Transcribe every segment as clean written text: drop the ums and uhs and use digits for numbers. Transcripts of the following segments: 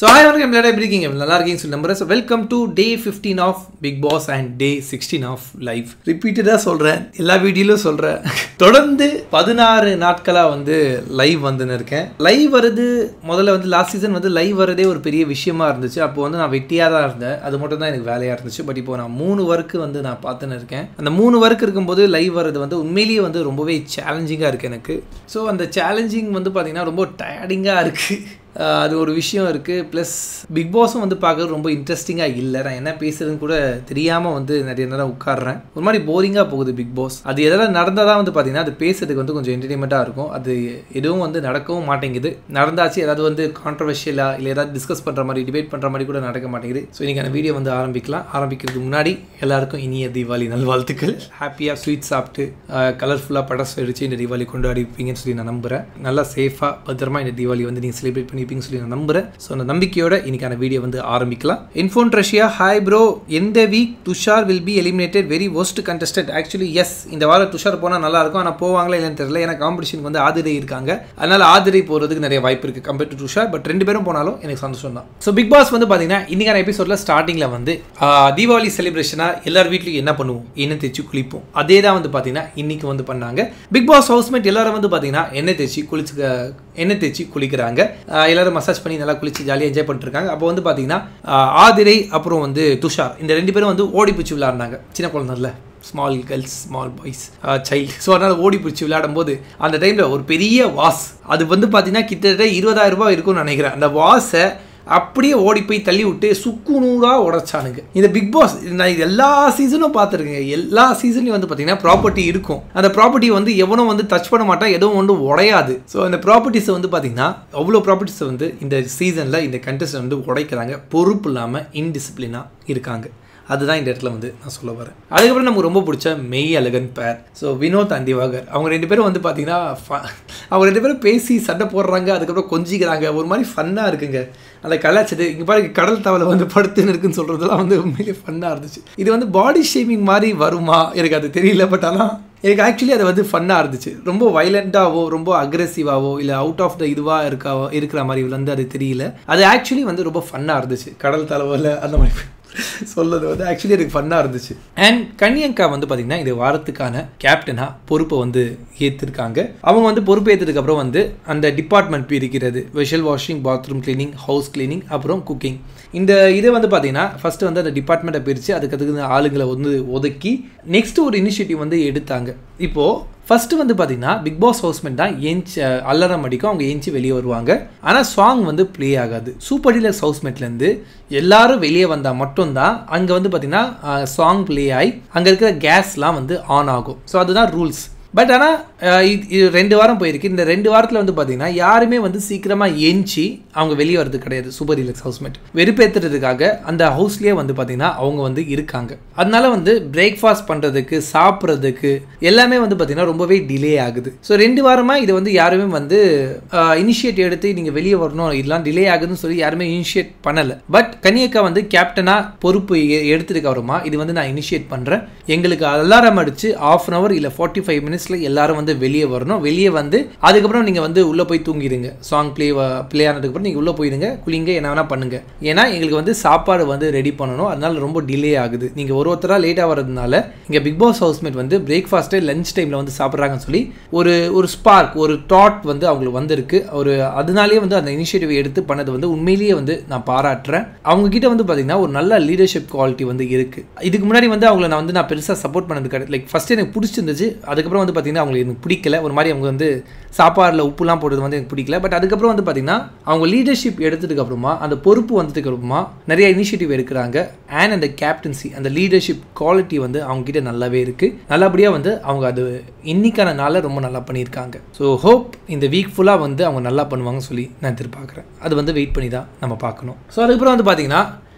So hi everyone, எப்படி இருக்கீங்க? நல்லா இருக்கீங்கன்னு சொல்லி நம்புறேன். So welcome to day 15 of Big Boss and day 16 of live. ரிப்பீட்டடா சொல்றேன், எல்லா வீடியோலயும் சொல்றேன். தொடர்ந்து 16 நாட்களா லைவ் வந்துன்னு இருக்கேன். லைவ் வருது முதல்ல லாஸ்ட் சீசன் லைவ் வரதே ஒரு பெரிய விஷயமா இருந்துச்சு. அப்போ நான் வெட்டியாக தான் இருந்தேன், அது மட்டும் தான் எனக்கு வேலையாக இருந்துச்சு. பட் இப்போ நான் 3 ஒர்க்கு நான் பார்த்துன்னு இருக்கேன். அந்த 3 ஒர்க் இருக்கும்போது லைவ் வரது உண்மையிலேயே ரொம்பவே சேலஞ்சிங்காக இருக்குது எனக்கு. ஸோ அந்த சேலஞ்சிங் பார்த்தீங்கன்னா ரொம்ப டயர்டிங்காக இருக்குது. அது ஒரு விஷயம் இருக்குது. ப்ளஸ் பிக் பாஸும் பார்க்குறது ரொம்ப இன்ட்ரெஸ்டிங்காக இல்லை. நான் என்ன பேசுறதுன்னு கூட தெரியாமல் நிறைய நேரம் உட்காடுறேன். ஒரு மாதிரி போரிங்காக போகுது பிக் பாஸ். அது எதெல்லாம் நடந்தால் தான் பார்த்தீங்கன்னா அது பேசுறதுக்கு கொஞ்சம் என்டர்டைன்மெண்ட்டாக இருக்கும். அது எதுவும் நடக்கவும் மாட்டேங்குது. நடந்தாச்சு ஏதாவது கான்ட்ரவர்ஷியலாக இல்லை ஏதாவது டிஸ்கஸ் பண்ணுற மாதிரி டிபேட் பண்ணுற மாதிரி கூட நடக்க மாட்டேங்குது. ஸோ இன்றைக்கான வீடியோ ஆரம்பிக்கலாம். ஆரம்பிக்கிறதுக்கு முன்னாடி எல்லாருக்கும் இனிய தீபாவளி நல்வாழ்த்துக்கள். ஹாப்பியாக ஸ்வீட் சாப்பிட்டு கலர்ஃபுல்லாக படஸ் அடித்து இந்த தீபாவளி கொண்டாடிப்பீங்கன்னு சொல்லி நான் நம்புகிறேன். நல்லா சேஃபாக பத்திரமா இந்த தீபாவளி நீங்கள் செலிப்ரேட் பண்ணி சொல்லி நான் நம்புறேன். ஸோ அந்த நம்பிக்கையோட இன்னைக்கான வீடியோ ஆரம்பிக்கலாம். இன்ஃபோன் ரஷ்யா, ஹாய் ப்ரோ, எந்த week Tushar will be eliminated very worst contestant. Actually S, இந்த வாரம் துஷார் போனால் நல்லா இருக்கும். ஆனால் போவாங்களா இல்லைன்னு தெரியல. ஏன்னா காம்படிஷனுக்கு ஆதிரை இருக்காங்க, அதனால ஆதிரை போகிறதுக்கு நிறைய வாய்ப்பு இருக்குது கம்பேர்ட் டு துஷார். பட் 2 பேரும் போனாலும் எனக்கு சந்தோஷம் தான். ஸோ பிக் பாஸ் பார்த்தீங்கன்னா இன்னைக்கான எபிசோட்ல ஸ்டார்டிங்கில் தீபாவளி செலிப்ரேஷனாக எல்லார் வீட்லையும் என்ன பண்ணுவோம், எண்ணெய் தேய்ச்சி குளிப்போம். அதே தான் பார்த்தீங்கன்னா இன்னைக்கு பண்ணாங்க. பிக் பாஸ் ஹவுஸ்மேட் எல்லாரும் பார்த்தீங்கன்னா எண்ணெய் தேய்ச்சி குளிக்கிறாங்க. எல்லாரும் மசாஜ் பண்ணி நல்லா குளிச்சு ஜாலியாக என்ஜாய் பண்ணிட்டு இருக்காங்க. அப்போ பார்த்தீங்கன்னா ஆதிரை அப்புறம் துஷார் இந்த 2 பேரும் ஓடி பிடிச்சி விளையாடுனாங்க. சின்ன குழந்தைல small girls, small boys, child. So அதனால் ஓடி பிடிச்சி விளையாடும் போது அந்த டைமில் ஒரு பெரிய வாஸ், அது பார்த்தீங்கன்னா கிட்டத்தட்ட 20,000 ரூபாய் இருக்கும்னு நினைக்கிறேன். அந்த வாஸை அப்படியே ஓடி போய் தள்ளி விட்டு சுக்குநூறாக உடைச்சானுங்க. இந்த பிக் பாஸ் நான் இது எல்லா சீசனும் பார்த்துருக்கேங்க. எல்லா சீசன்லையும் பார்த்தீங்கன்னா ப்ராப்பர்ட்டி இருக்கும். அந்த ப்ராப்பர்ட்டி எவனும் டச் பண்ண மாட்டான், எதுவும் உடையாது. ஸோ அந்த ப்ராப்பர்ட்டிஸை பார்த்தீங்கன்னா அவ்வளோ ப்ராப்பர்ட்டிஸை இந்த சீசனில் இந்த கண்டெஸ்ட் உடைக்கிறாங்க. பொறுப்பு இல்லாமல் இன்டிசிப்ளினாக இருக்காங்க. அதுதான் இந்த இடத்துல நான் சொல்ல வரேன். அதுக்கப்புறம் நமக்கு ரொம்ப பிடிச்ச மெய் அழகன் பேர். ஸோ வினோத் அண்ட் திவாகர் அவங்க 2 பேரும் பார்த்தீங்கன்னா அவங்க 2 பேரும் பேசி சண்டை போடுறாங்க, அதுக்கப்புறம் கொஞ்சிக்கிறாங்க. ஒரு மாதிரி ஃபன்னாக இருக்குங்க. அந்த கலாச்சது இங்கே பாருங்க, கடல் தவளை படுத்துன்னு இருக்குன்னு சொல்கிறதுலாம் உண்மையிலே ஃபன்னாக இருந்துச்சு. இது பாடி ஷேமிங் மாதிரி வருமா எனக்கு அது தெரியல. பட் ஆனால் எனக்கு ஆக்சுவலி அது ஃபன்னாக இருந்துச்சு. ரொம்ப வைலண்ட்டாவோ ரொம்ப அக்ரெசிவாவோ இல்லை அவுட் ஆஃப் த இதுவாக இருக்கிற மாதிரி அது தெரியல. அது ஆக்சுவலி ரொம்ப ஃபன்னாக இருந்துச்சு. கடல் தலைவல அந்த மாதிரி சொல்றது ஆக்சுவலி எனக்கு ஃபன்னாக இருந்துச்சு. அண்ட் கன்யங்கா பார்த்தீங்கன்னா இந்த வாரத்துக்கான கேப்டனாக பொறுப்பை ஏற்றிருக்காங்க. அவங்க பொறுப்பு ஏற்றதுக்கு அப்புறம் அந்த டிபார்ட்மெண்ட் பிரிக்கிறது, vessel washing, bathroom cleaning, house cleaning, அப்புறம் குக்கிங். இந்த இது பார்த்தீங்கன்னா ஃபர்ஸ்ட் அந்த டிபார்ட்மெண்ட்டை பிரித்து அதுக்கு ஆளுங்களை ஒதுக்கி நெக்ஸ்ட் ஒரு இனிஷியேட்டிவ் எடுத்தாங்க. இப்போது ஃபர்ஸ்ட் பார்த்தீங்கன்னா பிக் பாஸ் ஹவுஸ்மேட் தான் அலாரம் அடிக்கும், அவங்க ஏஞ்சி வெளியே வருவாங்க. ஆனால் சாங் ப்ளே ஆகாது. சூப்பர் டீலக்ஸ் ஹவுஸ்மேட்லேருந்து எல்லாரும் வெளியே வந்தால் மட்டும்தான் அங்கே பார்த்தீங்கன்னா சாங் ப்ளே ஆகி அங்கே இருக்கிற கேஸ்லாம் ஆன் ஆகும். ஸோ அதுதான் ரூல்ஸ். பட் ஆனால் இது 2 வாரம் போயிருக்கு. இந்த 2 வாரத்தில் பார்த்தீங்கன்னா யாருமே சீக்கிரமாக ஏஞ்சி அவங்க வெளியே வரது கிடையாது. சூப்பர் டீலக்ஸ் ஹவுஸ்மேட் வெறுப்பேற்றுறதுக்காக அந்த ஹவுஸ்லேயே பார்த்தீங்கன்னா அவங்க இருக்காங்க. அதனால பிரேக்ஃபாஸ்ட் பண்ணுறதுக்கு, சாப்பிட்றதுக்கு எல்லாமே பார்த்தீங்கன்னா ரொம்பவே டிலே ஆகுது. ஸோ 2 வாரமாக இது யாருமே இனிஷியேட் எடுத்து நீங்கள் வெளியே வரணும், இதெல்லாம் டிலே ஆகுதுன்னு சொல்லி யாருமே இனிஷியேட் பண்ணலை. பட் கன்யக்கா கேப்டனாக பொறுப்பு எடுத்ததுக்கு அப்புறமா இது நான் இனிஷியேட் பண்ணுறேன், எங்களுக்கு அலாரம் அடிச்சு 1/2 hour இல்லை 45 minutes எல்லாரும் வெளியே வரணும். வெளியே அதுக்கப்புறம் நீங்க உள்ள போய் தூங்கிடுங்க. சாங் ப்ளே ஆனதுக்கு அப்புறம் நீங்க உள்ள போயிடுங்க, குளிங்க, என்ன வேணா பண்ணுங்க. ஏன்னா எங்களுக்கு சாப்பாடு ரெடி பண்ணணும், அதனால ரொம்ப டிலே ஆகுது. நீங்க ஒருத்தரா லேட்டா வரதுனால இங்க பிக் பாஸ் ஹவுஸ்மேட் பிரேக்ஃபாஸ்ட்டை லஞ்ச் டைம்ல சாப்பிட்றாங்கன்னு சொல்லி ஒரு ஸ்பார்க், ஒரு தாட் அவங்களுக்கு வந்திருக்கு. ஒரு அதனாலேயே அந்த இனிஷியேட்டிவ் எடுத்து பண்ணது உண்மையிலேயே நான் பாராட்டுறேன். அவங்க கிட்ட பாத்தீங்கன்னா ஒரு நல்ல லீடர்ஷிப் குவாலிட்டி இருக்கு. இதுக்கு முன்னாடி அவங்களை நான் பெருசா சப்போர்ட் பண்ணது கிடையாது. லைக் ஃபர்ஸ்ட் எனக்கு பிடிச்சிருந்துச்சு, அதுக்கப்புறம் பார்த்தீங்கன்னா அவங்களுக்கு எனக்கு பிடிக்கல. ஒரு மாதிரி அவங்க சாப்பாடில் உப்புலாம் போடுறது எனக்கு பிடிக்கல. பட் அதுக்கப்புறம் பார்த்தீங்கன்னா அவங்க லீடர்ஷிப் எடுத்ததுக்கு அப்புறமா அந்த பொறுப்பு வந்ததுக்கு அப்புறமா நிறைய இனிஷியேட்டிவ் எடுக்கிறாங்க. அண்ட் அந்த கேப்டன்சி, அந்த லீடர்ஷிப் குவாலிட்டி அவங்க கிட்ட நல்லாவே இருக்கு. நல்லபடியாக அவங்க அது இன்னைக்கான நாளை ரொம்ப நல்லா பண்ணியிருக்காங்க. ஸோ ஹோப் இந்த வீக் ஃபுல்லாக அவங்க நல்லா பண்ணுவாங்கன்னு சொல்லி நான் எதிர்பார்க்குறேன். அது வெயிட் பண்ணி தான் நம்ம பார்க்கணும். ஸோ அதுக்கப்புறம் பார்த்தீங்கன்னா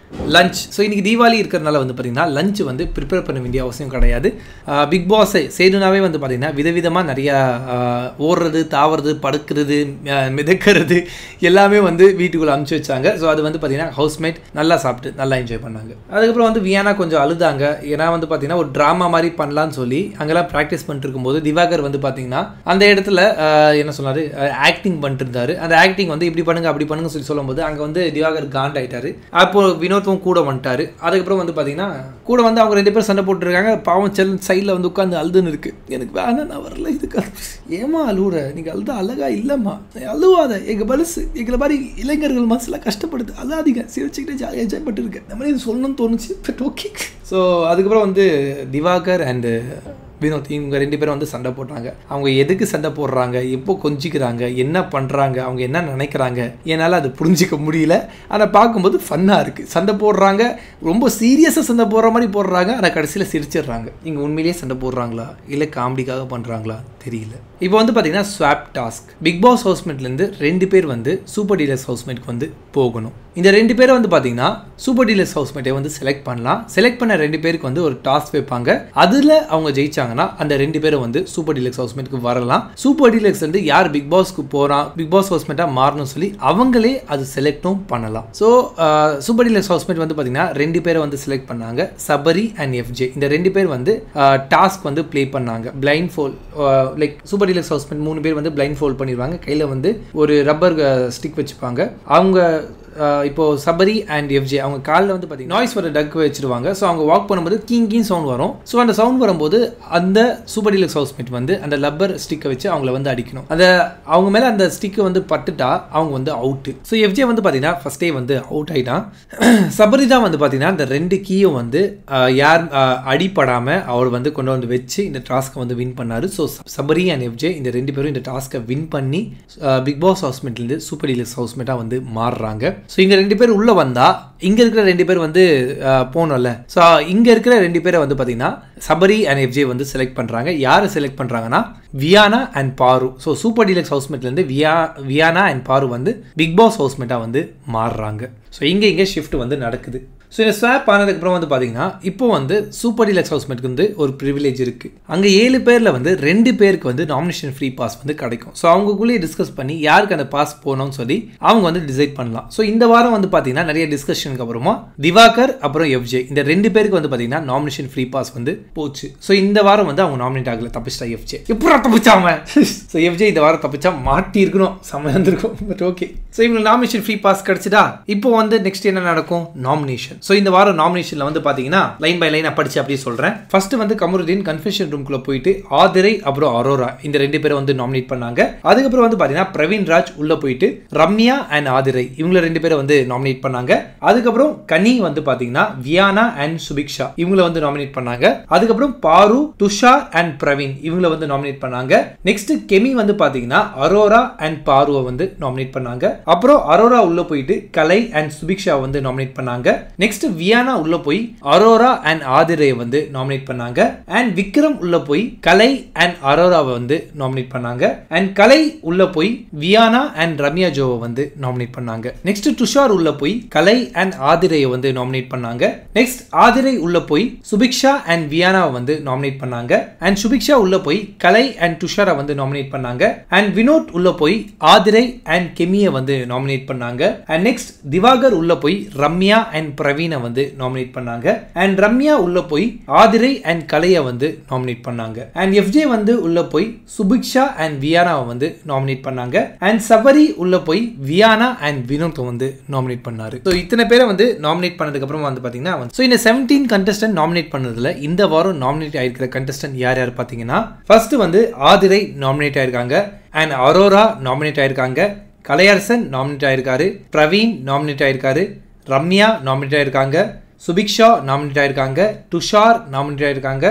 லஞ்ச். ஸோ இன்றைக்கி தீபாவளி இருக்கிறதுனால வந்து பார்த்திங்கன்னா லஞ்ச் வந்து ப்ரிப்பேர் பண்ண வேண்டிய அவசியம் கிடையாது. பிக் பாஸை செய்யணுனாவே வந்து பார்த்திங்கன்னா விதவிதமாக நிறையா ஓடுறது, தாவறது, படுக்கிறது, மிதக்கிறது எல்லாமே வந்து வீட்டுக்குள்ளே அனுப்பிச்சி வச்சாங்க. ஸோ அது வந்து பார்த்திங்கன்னா ஹவுஸ்மேட் நல்லா சாப்பிட்டு நல்லா என்ஜாய் பண்ணாங்க. அதுக்கப்புறம் வந்து வியானா கொஞ்சம் அழுதாங்க. ஏன்னா வந்து பார்த்திங்கன்னா ஒரு ட்ராமா மாதிரி பண்ணலான்னு சொல்லி அங்கெல்லாம் ப்ராக்டிஸ் பண்ணிட்டு இருக்கும்போது திவாகர் வந்து பார்த்திங்கன்னா அந்த இடத்துல என்ன சொன்னார், ஆக்டிங் பண்ணிட்டு இருந்தார். அந்த ஆக்டிங் வந்து இப்படி பண்ணுங்க அப்படி பண்ணுங்க சொல்லி சொல்லும்போது அங்கே வந்து திவாகர் காண்ட் ஆகிட்டாரு. அப்போ வினோத்தும் கூட வந்துட்டாரு. அதுக்கப்புறம் வந்து பார்த்தீங்கன்னா கூட வந்து அவங்க 2 பேரும் சண்டை போட்டுருக்காங்க. பாவம் செல் சைடில் வந்து உட்காந்து அழுதுன்னு இருக்கு. எனக்கு வேணாம், நான் வரல இதுக்கு. ஏமா அழுவுற, நீங்கள் அழுதா அழகா இல்லைம்மா, அழுவாத, எங்கள் பலசு எங்களை மாதிரி இளைஞர்கள் மனசுலாம் கஷ்டப்படுது, அழாதீங்க, சிரிச்சுக்கிட்டே ஜாலியாக என்ஜாய் பண்ணிட்டு இருக்கேன். இந்த மாதிரி சொல்லணும்னு தோணுச்சு. But okay. ஸோ அதுக்கப்புறம் வந்து திவாகர் அண்டு வினோத் இவங்க 2 பேரும் வந்து சண்டை போட்டாங்க. அவங்க எதுக்கு சண்டை போடுறாங்க, எப்போ கொஞ்சிக்கிறாங்க, என்ன பண்ணுறாங்க, அவங்க என்ன நினைக்கிறாங்க, என்னால் அது புரிஞ்சிக்க முடியல. ஆனால் பார்க்கும்போது ஃபன்னாக இருக்குது. சண்டை போடுறாங்க, ரொம்ப சீரியஸாக சண்டை போடுற மாதிரி போடுறாங்க. ஆனால் கடைசியில் சிரிச்சிடுறாங்க. இங்கே உண்மையிலேயே சண்டை போடுறாங்களா இல்லை காமெடிக்காக பண்ணுறாங்களா தெரியல. இப்போ வந்து பார்த்தீங்கன்னா ஸ்வாப் டாஸ்க். பிக் பாஸ் ஹவுஸ்மேட்லேருந்து 2 பேர் வந்து சூப்பர் டீலர்ஸ் ஹவுஸ்மேட்க்கு வந்து போகணும். இந்த 2 பேரை வந்து பார்த்தீங்கன்னா சூப்பர் டீலர்ஸ் ஹவுஸ்மேட்டை வந்து செலக்ட் பண்ணலாம். செலக்ட் பண்ண 2 பேருக்கு வந்து ஒரு டாஸ்க் வைப்பாங்க. அதில் அவங்க ஜெயிச்சாங்கன்னா அந்த 2 பேரும் வந்து சூப்பர் டீலக்ஸ் ஹவுஸ்மேட்டுக்கு வரலாம். சூப்பர் டீலக்ஸ் வந்து யார் பிக் பாஸ்க்கு போகிறான், பிக் பாஸ் ஹவுஸ்மேட்டாக மாறணும்னு சொல்லி அவங்களே அது செலக்டும் பண்ணலாம். ஸோ சூப்பர் டீலக்ஸ் ஹவுஸ்மேட் வந்து பார்த்தீங்கன்னா 2 பேரை வந்து செலக்ட் பண்ணாங்க, சபரி அண்ட் எஃப்ஜே. இந்த 2 பேர் வந்து டாஸ்க் வந்து ப்ளே பண்ணாங்க. Blindfold, like super deluxe housemate 3 பேர் வந்து பிளைண்ட் ஃபோல்ட் பண்ணிடுவாங்க. கையில் வந்து ஒரு ரப்பர் ஸ்டிக் வச்சுப்பாங்க. அவங்க இப்போ சபரி அண்ட் எஃப்ஜே அவங்க காலில் வந்து பார்த்தீங்கன்னா நாய்ஸ் வர டக் வச்சிருவாங்க. ஸோ அவங்க வாக் பண்ணும்போது கீங் சவுண்ட் வரும். ஸோ அந்த சவுண்ட் வரும்போது அந்த சூப்பர் டீலக்ஸ் ஹவுஸ்மேட் வந்து அந்த லப்பர் ஸ்டிக்கை வச்சு அவங்கள வந்து அடிக்கணும். அதை அவங்க மேலே அந்த ஸ்டிக்கை வந்து பட்டுட்டா அவங்க வந்து அவுட்டு. ஸோ எஃப்ஜே வந்து பார்த்தீங்கன்னா ஃபர்ஸ்டே வந்து அவுட் ஆகிட்டான். சபரி தான் வந்து பார்த்தீங்கன்னா இந்த 2 கீயும் வந்து யார் அடிப்படாமல் அவர் வந்து கொண்டு வந்து வச்சு இந்த டாஸ்க்கை வந்து வின் பண்ணார். ஸோ சபரி அண்ட் எஃப்ஜே இந்த 2 பேரும் இந்த டாஸ்க்கை வின் பண்ணி பிக் பாஸ் ஹவுஸ்மேட்லேருந்து சூப்பர் டீலக்ஸ் ஹவுஸ்மேட்டாக வந்து மாறுறாங்க. ஸோ இங்கே 2 பேர் உள்ளே வந்தால் இங்கே இருக்கிற 2 பேர் வந்து போனோம்ல. ஸோ இங்கே இருக்கிற 2 பேரை வந்து பார்த்தீங்கன்னா சபரி அண்ட் எஃப்ஜே வந்து செலக்ட் பண்ணுறாங்க. யாரை செலக்ட் பண்ணுறாங்கன்னா வியானா அண்ட் பாரு. So super deluxe ஹவுஸ்மேட்லேருந்து Viana and பாரு வந்து பிக் பாஸ் ஹவுஸ்மேட்டாக வந்து மாறுறாங்க. ஸோ இங்கே ஷிஃப்ட் வந்து நடக்குது. ஸோ இந்த ஸ்வாப் ஆனதுக்கப்புறம் வந்து பார்த்தீங்கன்னா இப்போ வந்து சூப்பர் டீலக்ஸ் ஹவுஸ்மேட்க்கு வந்து ஒரு ப்ரிவிலேஜ் இருக்குது. அங்கே 7 பேரில் வந்து 2 பேருக்கு வந்து நாமினேஷன் ஃப்ரீ பாஸ் வந்து கிடைக்கும். ஸோ அவங்களுக்குள்ளேயே டிஸ்கஸ் பண்ணி யாருக்கு அந்த பாஸ் போகணும்னு சொல்லி அவங்க வந்து டிசைட் பண்ணலாம். ஸோ இந்த வாரம் வந்து பார்த்தீங்கன்னா நிறைய டிஸ்கஷனுக்கு அப்புறமா திவாகர் அப்புறம் எஃப்ஜே இந்த 2 பேருக்கு வந்து பார்த்தீங்கன்னா நாமினேஷன் ஃப்ரீ பாஸ் வந்து போச்சு. ஸோ இந்த வாரம் வந்து அவங்க நாமினேட் ஆகல, தப்பிச்சிட்டா எஃப்ஜே. எப்படா தப்பிச்சாம? ஸோ எஃப்ஜே இந்த வாரம் தப்பிச்சா மாட்டி இருக்கணும், செம்ம இருந்திருக்கும். But okay. ஸோ இவங்களுக்கு நாமினேஷன் ஃப்ரீ பாஸ் கிடைச்சிட்டா இப்போ வந்து நெக்ஸ்ட் என்ன நடக்கும், நாமினேஷன். ஸோ இந்த வாரம் நாமினேஷன்ல வந்து பாத்தீங்கன்னா லைன் பை லைன் படிச்சு அப்படியே சொல்றேன். ஃபர்ஸ்ட் வந்து கமருதீன் கன்ஃபெஷன் ரூம்குள்ள போயிட்டு ஆதிரை அப்புறம் அரோரா இந்த 2 பேரை வந்து நாமினேட் பண்ணாங்க. அதுக்கப்புறம் வந்து பாத்தீங்கன்னா பிரவீன் ராஜ் உள்ள போயிட்டு ரம்யா அண்ட் ஆதிரை இவங்க 2 பேரை வந்து நாமினேட் பண்ணாங்க. அதுக்கப்புறம் கனி வந்து பாத்தீங்கன்னா வியானா அண்ட் சுபிக்ஷா இவங்களை வந்து நாமினேட் பண்ணாங்க. அதுக்கப்புறம் பாரு, துஷார் அண்ட் பிரவீன் இவங்களை வந்து நாமினேட் பண்ணாங்க. நெக்ஸ்ட் கெமி வந்து பாத்தீங்கன்னா அரோரா அண்ட் பாருவை வந்து நாமினேட் பண்ணாங்க. அப்புறம் அரோரா உள்ள போயிட்டு கலை அண்ட் சுபிக்ஷா வந்து நாமினேட் பண்ணாங்க. நெக்ஸ்ட் வியானா உள்ள போய் அரோரா அண்ட் ஆதிரையை வந்து நாமினேட் பண்ணாங்க. அண்ட் விக்ரம் உள்ள போய் கலை அண்ட் அரோராவை வந்து நாமினேட் பண்ணாங்க. அண்ட் கலை உள்ள போய் வியானா அண்ட் ரம்யா ஜோவை வந்து நாமினேட் பண்ணாங்க. நெக்ஸ்ட் துஷார் உள்ள போய் கலை அண்ட் ஆதிரையை வந்து நாமினேட் பண்ணாங்க. நெக்ஸ்ட் ஆதிரை உள்ள போய் சுபிக்ஷா அண்ட் வியானாவை வந்து நாமினேட் பண்ணாங்க. அண்ட் சுபிக்ஷா உள்ள போய் கலை அண்ட் துஷாரை வந்து நாமினேட் பண்ணாங்க. அண்ட் வினோத் உள்ள போய் ஆதிரை அண்ட் கெமியை வந்து நாமினேட் பண்ணாங்க. அண்ட் நெக்ஸ்ட் திவாகர் உள்ள போய் ரம்யா அண்ட் பிரவீனை வந்து நாமினேட் பண்ணாங்க. அண்ட் ரம்யா உள்ள போய் ஆதிரை அண்ட் கலையை வந்து நாமினேட் பண்ணாங்க. அண்ட் எஃப்ஜே வந்து உள்ள போய் சுபிக்ஷா அண்ட் வியானாவை வந்து நாமினேட் பண்ணாங்க. அண்ட் சபரி உள்ள போய் வியானா அண்ட் வினோத்தை வந்து நாமினேட் பண்ணாரு. ஸோ இத்தனை பேரை வந்து நாமினேட் பண்ணதுக்கு அப்புறம் வந்து பாத்தீங்கன்னா ஸோ இந்த 17 கண்டஸ்டன்ட் நாமினேட் பண்ணதுல இந்த வாரம் நாமினேட் ஆயிருக்கிற கண்டஸ்டன்ட் யார் யார் பாத்தீங்கன்னா ஃபர்ஸ்ட் வந்து ஆதிரை நாமினேட் ஆயிருக்காங்க. அண்ட் அரோரா நாமினேட் ஆயிருக்காங்க. கலையரசன் நாமினேட் ஆயிருக்காரு. பிரவீன் நாமினேட் ஆயிருக்காரு. ரம்யா நாமினேட் ஆயிருக்காங்க. சுபிக்ஷா நாமினேட் ஆயிருக்காங்க. துஷார் நாமினேட் ஆயிருக்காங்க.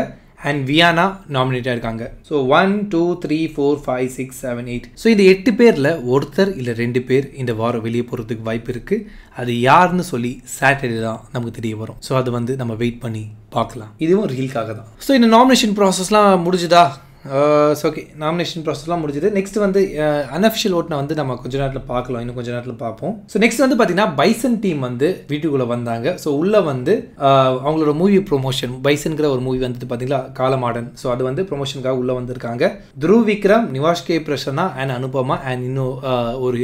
அண்ட் வியானா நாமினேட் ஆயிருக்காங்க. ஸோ 1 2 3 4 5 6 7 8 ஸோ இந்த 8 பேரில் ஒருத்தர் இல்லை 2 பேர் இந்த வாரம் வெளியே போகிறதுக்கு வாய்ப்பு இருக்குது. அது யாருன்னு சொல்லி சாட்டர்டே தான் நமக்கு தெரிய வரும். ஸோ அது வந்து நம்ம வெயிட் பண்ணி பார்க்கலாம். இதுவும் ரீல்காக தான். ஸோ இந்த நாமினேஷன் ப்ராசஸ்லாம் முடிஞ்சுதா? ஓகே, நாமினேஷன் ப்ராசஸ்லாம் முடிஞ்சது. நெக்ஸ்ட் வந்து அன்அஃபிஷியல் ஓட்னை வந்து நம்ம கொஞ்ச நேரத்தில் பார்க்கலாம், இன்னும் கொஞ்ச நேரத்தில் பார்ப்போம். ஸோ நெக்ஸ்ட் வந்து பார்த்தீங்கன்னா பைசன் டீம் வந்து வீட்டுக்குள்ளே வந்தாங்க. ஸோ உள்ளே வந்து அவங்களோட மூவி ப்ரொமோஷன், பைசன்கிற ஒரு மூவி வந்துட்டு பார்த்தீங்களா, காலமாடன். ஸோ அது வந்து ப்ரொமோஷனுக்காக உள்ளே வந்திருக்காங்க. Dhruv Vikram, Nivash K Prasanna and Anupama and இன்னும் ஒரு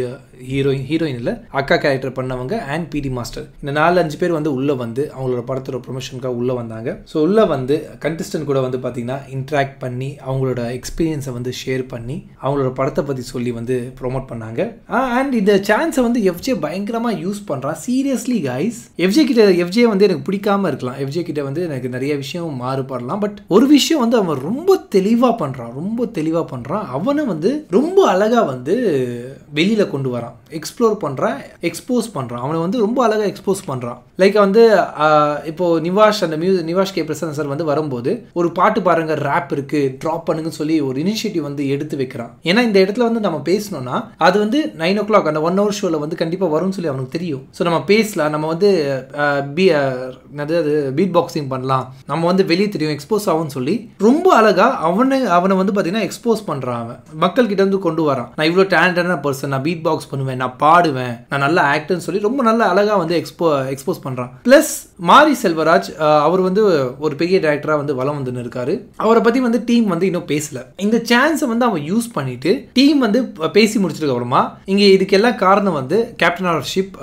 ஹீரோயின் இல்லை, அக்கா கேரக்டர் பண்ணவங்க அண்ட் பிடி மாஸ்டர். இந்த 4-5 பேர் வந்து உள்ளே வந்து அவங்களோட படத்தோட ப்ரொமோஷனுக்காக உள்ளே வந்தாங்க. ஸோ உள்ளே வந்து கண்டஸ்டன்ட் கூட வந்து பார்த்தீங்கன்னா இன்ட்ராக்ட் பண்ணி அவங்களோட எக்ஸ்பீரியன்ஸை வந்து ஷேர் பண்ணி அவங்களோட படத்தை பற்றி சொல்லி வந்து ப்ரொமோட் பண்ணாங்க. அண்ட் இந்த சான்ஸை வந்து எஃப்ஜே பயங்கரமாக யூஸ் பண்ணுறான். சீரியஸ்லி கைஸ், எஃப்ஜே வந்து எனக்கு பிடிக்காம இருக்கலாம், எஃப்ஜே கிட்ட வந்து எனக்கு நிறைய விஷயம் மாறுபடலாம். பட் ஒரு விஷயம் வந்து அவன் ரொம்ப தெளிவாக பண்ணுறான். அவனை வந்து ரொம்ப அழகாக வந்து வெளியில் கொண்டு வரான், எக்ஸ்ப்ளோர் பண்ணுறான், எக்ஸ்போஸ் பண்ணுறான். அவனை வந்து ரொம்ப அழகாக எக்ஸ்போஸ் பண்ணுறான். லைக் வந்து இப்போ நிவாஷ் கே பிரசன்னா சார் வந்து வரும்போது ஒரு பாட்டு பாருங்க, ரேப் இருக்கு, ட்ராப் பண்ணுங்கன்னு சொல்லி ஒரு இனிஷியேட்டிவ் வந்து எடுத்து வைக்கிறான். ஏன்னா இந்த இடத்துல வந்து நம்ம பேசணும்னா அது வந்து 9 o'clock அந்த 1 hour ஷோவில் வந்து கண்டிப்பாக வரும்னு சொல்லி அவனுக்கு தெரியும். ஸோ நம்ம பேசலாம், நம்ம வந்து பீட் பாக்ஸிங் பண்ணலாம், நம்ம வந்து வெளியே தெரியும், எக்ஸ்போஸ் ஆகும்னு சொல்லி ரொம்ப அழகா அவனை வந்து பார்த்தீங்கன்னா எக்ஸ்போஸ் பண்ணுறான். அவன் மக்கள் கிட்ட வந்து கொண்டு வரான். நான் இவ்வளோ டேலண்டடான பர்சன், நான் பீட் பாக்ஸ் பண்ணுவேன், நான் பாடுவேன், நான் நல்ல ஆக்டர்னு சொல்லி ரொம்ப நல்ல அழகாக வந்து எக்ஸ்போஸ் பண்ணுறான். ப்ளஸ் மாரி செல்வராஜ் அவர் வந்து ஒரு பெரிய டைரக்டராக வந்து வலம் வந்து இருக்காரு. அவரை பற்றி வந்து டீம் வந்து இன்னும் பேசல. இந்த சான்ஸை வந்து அவன் யூஸ் பண்ணிட்டு டீம் வந்து பேசி முடிச்சதுக்கு அப்புறமா இங்கே இதுக்கெல்லாம் காரணம் வந்து கேப்டன் ஆஃப் ஷிப்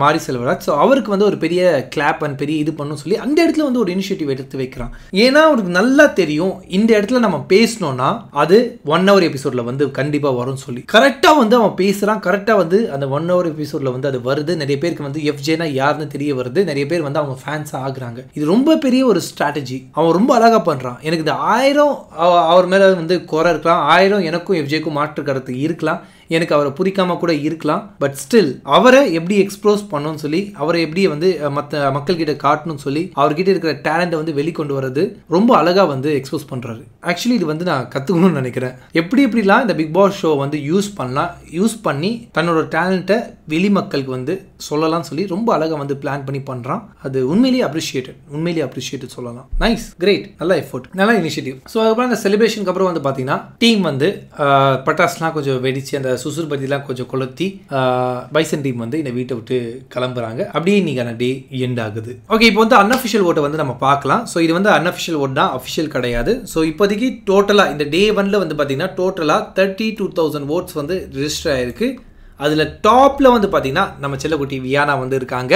மாரி செல்வராஜ். ஸோ அவருக்கு வந்து ஒரு பெரிய கிளாப் அண்ட் பெரிய இது பண்ணணும் சொல்லி அந்த இடத்துல வந்து ஒரு இனிஷியேட்டிவ் எடுத்து வைக்கிறான். ஏன்னா அவருக்கு நல்லா தெரியும் இந்த இடத்துல நம்ம பேசணும்னா அது 1 hour எபிசோட்ல வந்து கண்டிப்பாக வரும்னு சொல்லி கரெக்டாக வந்து அவன் பேசுகிறான். கரெக்டாக வந்து அந்த 1 hour எபிசோட்ல வந்து அது வருது. நிறைய பேருக்கு வந்து எஃப்ஜேனா யாருன்னு தெரிய வருது. நிறைய பேர் வந்து அவங்க ஃபேன்ஸ் ஆகுறாங்க. இது ரொம்ப பெரிய ஒரு ஸ்ட்ராட்டஜி. அவன் ரொம்ப அழகாக பண்ணுறான். எனக்கு இந்த 1000 அவர் மேலே வந்து குறை இருக்கலாம், 1000 எனக்கும் எஃப்ஜேக்கும் மாற்று கருத்து இருக்கலாம், எனக்கு அவரை பிடிக்காம கூட இருக்கலாம். பட் ஸ்டில் அவரை எப்படி எக்ஸ்ப்ளோஸ் பண்ணணும்னு சொல்லி, அவரை எப்படி வந்து மற்ற மக்கள்கிட்ட காட்டணும்னு சொல்லி, அவர்கிட்ட இருக்கிற டேலண்ட்டை வந்து வெளிக்கொண்டு வரது ரொம்ப அழகாக வந்து எக்ஸ்போஸ் பண்ணுறாரு. ஆக்சுவலி இது வந்து நான் கற்றுக்கணும்னு நினைக்கிறேன். எப்படிலாம் இந்த பிக் பாஸ் ஷோ வந்து யூஸ் பண்ணி தன்னோட டேலண்ட்டை வெளி மக்களுக்கு வந்து சொல்லலாம்னு சொல்லி ரொம்ப அழகாக வந்து பிளான் பண்ணி பண்ணுறான். அது உண்மையிலேயே அப்ரிஷியேட்டட் சொல்லலாம். நைஸ், கிரேட், நல்ல எஃபோர்ட், நல்ல இனிஷியேட்டிவ். ஸோ அதுக்கப்புறம் அந்த செலிப்ரேஷனுக்கு அப்புறம் வந்து பார்த்தீங்கன்னா டீம் வந்து பட்டாசுலாம் கொஞ்சம் வெடிச்சு அந்த சுசுர் பத்திலாம் கொஞ்சம் கொளுத்தி பைசன் டீம் வந்து இந்த வீட்டை விட்டு கிளம்புறாங்க. அப்படியே இன்னைக்கான டே எண்ட் ஆகுது. ஓகே, இப்போ வந்து அன்அஃபிஷியல் ஓட்டை வந்து நம்ம பார்க்கலாம். ஸோ இது வந்து அன்அஃபிஷியல் ஓட் தான், அஃபிஷியல் கிடையாது. ஸோ இப்போதைக்கு டோட்டலாக இந்த டே 1ல வந்து பார்த்தீங்கன்னா டோட்டலாக 32,000 votes வந்து ரிஜிஸ்டர் ஆயிருக்கு. அதில் டாப்பில் வந்து பார்த்தீங்கன்னா நம்ம செல்லக்குட்டி வியானா வந்து இருக்காங்க.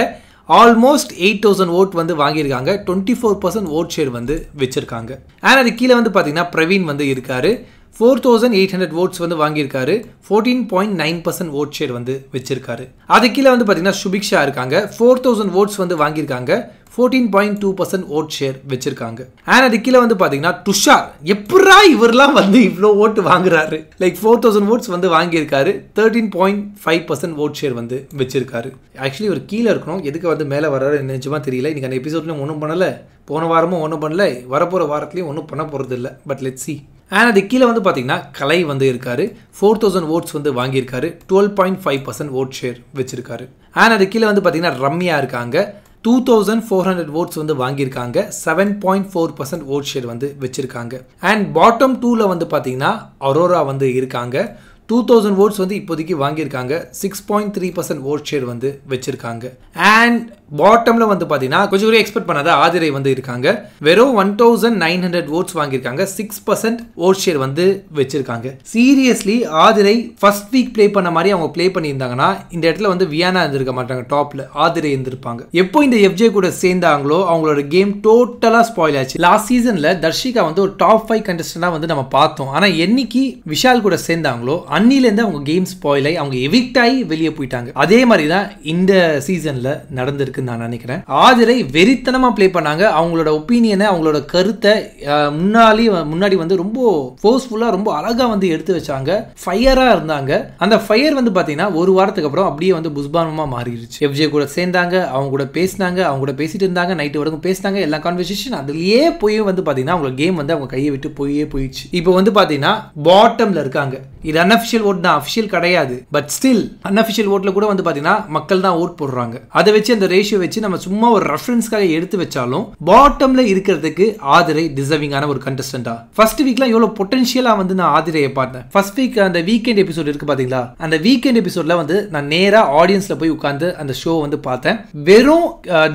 ஆல்மோஸ்ட் 8,000 vote வந்து வாங்கியிருக்காங்க. 24% vote share வந்து வச்சிருக்காங்க. அண்ட் அது கீழே வந்து பார்த்தீங்கன்னா பிரவீன் வந்து இருக்காரு. 4,800 votes வந்து வாங்கியிருக்காரு. 14.9% vote share வந்து வச்சிருக்காரு. அது கீழே வந்து பார்த்தீங்கன்னா சுபிக்ஷா இருக்காங்க. 4,000 votes வந்து வாங்கியிருக்காங்க. 14.2% vote share வச்சிருக்காங்க. அண்ட் அது கீழே வந்து பார்த்தீங்கன்னா துஷார், எப்படா இவரெல்லாம் வந்து இவ்வளோ ஓட்டு வாங்குறாரு, லைக் 4,000 votes வந்து வாங்கியிருக்காரு. 13.5% vote share வந்து வச்சிருக்காரு. ஆக்சுவலி ஒரு கீழே இருக்கணும், எதுக்கு வந்து மேலே வர்றாரு நிஜமா தெரியல. இன்னைக்கு அந்த எபிசோட்லையும் ஒன்றும் பண்ணலை, போன வாரமும் ஒன்றும் பண்ணல, வரப்போகிற வாரத்துலையும் ஒன்றும் பண்ண போகிறது இல்லை. But let's see. அண்ட் அது கீழே வந்து பார்த்தீங்கன்னா கலை வந்து இருக்காரு. 4,000 votes வந்து வாங்கியிருக்காரு. 12.5% vote share வச்சிருக்காரு. அண்ட் அது கீழே வந்து பார்த்தீங்கன்னா ரம்யா இருக்காங்க. 2,400 votes வந்து வாங்கியிருக்காங்க. 7.4% vote share வந்து வச்சிருக்காங்க. அண்ட் பாட்டம் 2ல வந்து பார்த்தீங்கன்னா அரோரா வந்து இருக்காங்க. 2,000 votes வந்து இப்போதைக்கு வாங்கியிருக்காங்க. 6.3% vote share வந்து வச்சிருக்காங்க. அண்ட் பாட்டம்ல வந்து பார்த்தீங்கன்னா கொஞ்சம் கூட எக்ஸ்பெக்ட் பண்ணாத ஆதிரை வந்து இருக்காங்க. வெறும் 1,900 votes வாங்கியிருக்காங்க. 6% vote share வந்து வச்சிருக்காங்க. Seriously Aadhirai first week play பண்ண மாதிரி அவங்க ப்ளே பண்ணியிருந்தாங்கன்னா இந்த இடத்துல வந்து வியானா இருந்திருக்க மாட்டாங்க, டாப்ல ஆதிரை இருந்திருப்பாங்க. எப்போ இந்த எஃப்ஜே கூட சேர்ந்தாங்களோ அவங்களோட கேம் டோட்டலா ஸ்பாயில் ஆச்சு. லாஸ்ட் சீசன்ல தர்ஷிகா வந்து ஒரு டாப் 5 கண்டஸ்டன்டா வந்து நம்ம பார்த்தோம். ஆனா என்னைக்கு விஷால் கூட சேர்ந்தாங்களோ அன்னிலேருந்து அவங்க கேம் ஸ்பாயில் ஆகி அவங்க எவிக்ட் ஆகி வெளியே போயிட்டாங்க. அதே மாதிரி தான் இந்த சீசன்ல நடந்திருக்கு நான் நினைக்கிறேன். ஆதிரை வெறித்தனமா ப்ளே பண்ணாங்க. அவங்களோட ஒப்பீனியனை, அவங்களோட கருத்தை முன்னாடி வந்து ரொம்ப ஃபோர்ஸ்ஃபுல்லா ரொம்ப அழகா வந்து எடுத்து வச்சாங்க. ஃபயரா இருந்தாங்க. அந்த ஃபயர் வந்து பாத்தீங்கன்னா ஒரு வாரத்துக்கு அப்புறம் அப்படியே வந்து புஷ்பானமா மாறிடுச்சு. எஃப்ஜே கூட சேர்ந்தாங்க, அவங்க கூட பேசினாங்க, அவங்க கூட பேசிட்டு இருந்தாங்க, நைட்டு வரைக்கும் பேசினாங்க, எல்லா கான்வர்சேஷன் அதுலயே போய் வந்து பாத்தீங்கன்னா அவங்க கேம் வந்து அவங்க கையை விட்டு போயிடுச்சு. இப்போ வந்து பாத்தீங்கன்னா பாட்டம்ல இருக்காங்க. இது அன்அஃபிஷியல் ஓட் தான், அஃபிஷியல் கிடையாது. பட் ஸ்டில் அன்அஃபிஷியல் ஓட்ல கூட வந்து பாத்தீங்கன்னா மக்கள் தான் ஓட் போடுறாங்க. அதை வச்சு அந்த ரேஷியோ வச்சு நம்ம சும்மா ஒரு ரெஃபரன்ஸ்க்காக எடுத்து வச்சாலும் பாட்டம்ல இருக்கிறதுக்கு ஆதிரை டிசர்விங்கான ஒரு கண்டஸ்டன்டா. ஃபர்ஸ்ட் வீக்ல எவ்வளவு பொட்டன்ஷியலா வந்து நான் ஆதிரையை பார்த்தேன். ஃபர்ஸ்ட் வீக் அந்த வீக்கெண்ட் எபிசோட் இருக்கு பாத்தீங்களா, அந்த வீக்கெண்ட் எபிசோட்ல வந்து நான் நேரா ஆடியன்ஸ்ல போய் உட்கார்ந்து அந்த ஷோ வந்து பார்த்தேன். வெறும்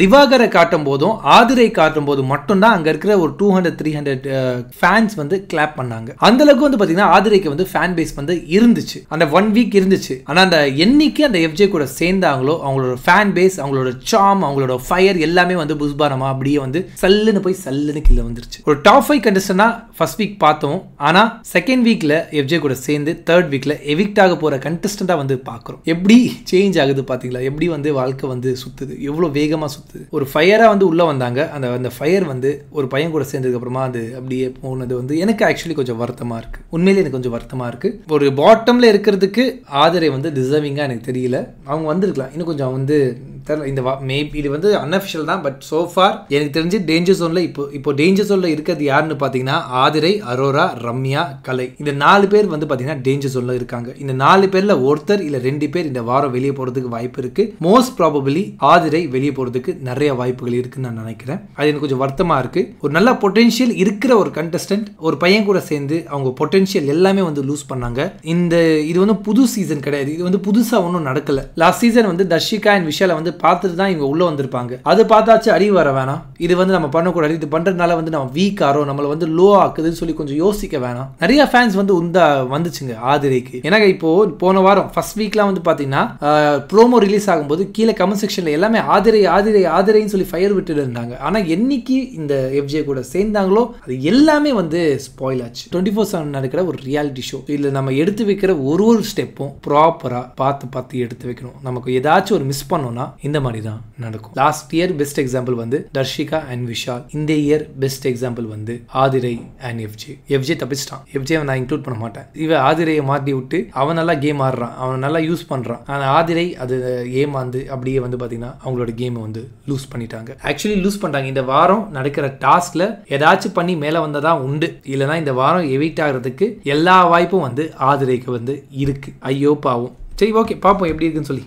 திவாகரை காட்டும் போதும் ஆதிரை காட்டும் போது மட்டும் தான் அங்க இருக்கிற ஒரு 200-300 ஃபேன்ஸ் வந்து கிளாப் பண்ணாங்க. அந்த அளவுக்கு வந்து பாத்தீங்கன்னா ஆதிரைக்கு வந்து ஃபேன் பேஸ் வந்து இருந்துச்சு. அந்த 1 வீக் இருந்துச்சு. ஆனா அந்த என்னைக்கு அந்த எஃப்ஜே கூட சேர்ந்தாங்களோ அவங்களோட ஃபேன் பேஸ், அவங்களோட சார்ம், அவங்களோட ஃபயர் எல்லாமே வந்து புஷ்பாரமா அப்படியே வந்து சல்லுன்னு போய் சல்லுன்னு கீழே வந்துருச்சு. ஒரு டாப் 5 கண்டஸ்டன்டா ஃபர்ஸ்ட் வீக் பார்த்தோம். ஆனா செகண்ட் வீக்ல எஃப்ஜே கூட சேர்ந்து தேர்ட் வீக்ல எவிக்ட் ஆக போற கண்டஸ்டன்டா வந்து பாக்குறோம். எப்படி சேஞ்ச் ஆகுது பாத்தீங்களா, எப்படி வந்து வாழ்க்கை வந்து சுத்துது, எவ்வளவு வேகமா சுத்துது. ஒரு ஃபயரா வந்து உள்ள வந்தாங்க. அந்த ஃபயர் வந்து ஒரு பையன் கூட சேர்ந்ததுக்கு அப்புறமா அது அப்படியே போனது வந்து எனக்கு ஆக்சுவலி கொஞ்சம் வருத்தமா இருக்கு. உண்மையிலே எனக்கு கொஞ்சம் வருத்தமா இருக்கு. ஒரு பாட்டம்ல இருக்கிறதுக்கு ஆதிரை வந்து டிசர்விங்கா எனக்கு தெரியல. அவங்க வந்திருக்கலாம் இன்னும் கொஞ்சம் வந்து இந்த மேபி இது வந்து அன்அஃபிஷியல் தான். பட் சோ ஃபார் எனக்கு தெரிஞ்சு டேஞ்சர் ஜோன்ல இப்போ டேஞ்சர் ஜோன்ல இருக்கிறது யாருன்னு பாத்தீங்கன்னா ஆதிரை, அரோரா, ரம்யா, கலை. இந்த 4 பேர் வந்து பாத்தீங்கன்னா டேஞ்சர் ஜோன்ல இருக்காங்க. இந்த 4 பேர்ல ஒருத்தர் இல்ல 2 பேர் இந்த வாரம் வெளியே போறதுக்கு வாய்ப்பு இருக்கு. மோஸ்ட் ப்ராபபிலி ஆதிரை வெளியே போறதுக்கு நிறைய வாய்ப்புகள் இருக்குன்னு நான் நினைக்கிறேன். அது எனக்கு கொஞ்சம் வருத்தமா இருக்கு. ஒரு நல்ல பொட்டன்ஷியல் இருக்கிற ஒரு கண்டஸ்டன்ட் ஒரு பையன் கூட சேர்ந்து அவங்க பொட்டன்ஷியல் எல்லாமே வந்து லூஸ் பண்ணாங்க. இது வந்து புது சீசன் கிடையாது. இது வந்து புதுசா ஒன்றும் நடக்கல. லாஸ்ட் சீசன் வந்து தர்ஷிகா அண்ட் விஷால வந்து பார்த்துட்டு தான் இவங்க உள்ள வந்திருப்பாங்க. அது பார்த்தாச்சு அறிவு வர வேணாம், இது வந்து நம்ம பண்ணக்கூடாது, இது பண்றதுனால வந்து நம்ம வீக் ஆறோம், நம்மளை வந்து லோ ஆக்குதுன்னு சொல்லி கொஞ்சம் யோசிக்க வேணாம். நிறைய ஃபேன்ஸ் வந்து வந்துச்சுங்க ஆதிரைக்கு. எனக்கு இப்போ போன வாரம் ஃபர்ஸ்ட் வீக்லாம் வந்து பாத்தீங்கன்னா ப்ரோமோ ரிலீஸ் ஆகும்போது கீழே கமெண்ட் செக்ஷன்ல எல்லாமே ஆதிரை ஆதிரை ஆதிரைன்னு சொல்லி ஃபயர் விட்டு இருந்தாங்க. ஆனா என்னைக்கு இந்த எஃப்ஜே கூட சேர்ந்தாங்களோ அது எல்லாமே வந்து ஸ்பாயில் ஆச்சு. 24/7 நடக்கிற ஒரு ரியாலிட்டி ஷோ. இதுல நம்ம எடுத்து வைக்கிற ஒரு ஸ்டெப்பும் ப்ராப்பரா பார்த்து எடுத்து வைக்கணும். நமக்கு ஏதாச்சும் ஒரு மிஸ் பண்ணோம்னா இந்த மாதிரி தான் நடக்கும். லாஸ்ட் இயர் பெஸ்ட் எக்ஸாம்பிள் வந்து தர்ஷிகா அண்ட் விஷால். இந்த இயர் பெஸ்ட் எக்ஸாம்பிள் வந்து ஆதிரை அண்ட் எஃப்ஜே தப்பிச்சிட்டான். எஃப்ஜே நான் இன்க்ளூட் பண்ண மாட்டேன். இவன் ஆதிரையை மாட்டி விட்டு அவன் நல்லா கேம் ஆடுறான், அவன் நல்லா யூஸ் பண்றான். ஆனா ஆதிரை அது ஏமாந்து அப்படியே வந்து பாத்தீங்கன்னா அவங்களோட கேம் வந்து லூஸ் பண்ணிட்டாங்க. ஆக்சுவலி லூஸ் பண்ணிட்டாங்க. இந்த வாரம் நடக்கிற டாஸ்க்ல ஏதாச்சும் பண்ணி மேல வந்ததா உண்டு. இல்லைன்னா இந்த வாரம் எவிக்ட் ஆகிறதுக்கு எல்லா வாய்ப்பும் வந்து ஆதிரைக்கு வந்து இருக்கு. ஐயோ பாவம். சரி, ஓகே, பார்ப்போம் எப்படி இருக்குன்னு சொல்லி.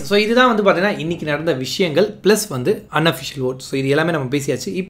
ஸோ இதுதான் வந்து பார்த்தீங்கன்னா இன்னைக்கு நடந்த விஷயங்கள் ப்ளஸ் வந்து அன்அஃபிஷியல் ஓட். ஸோ இது எல்லாமே நம்ம பேசியாச்சு.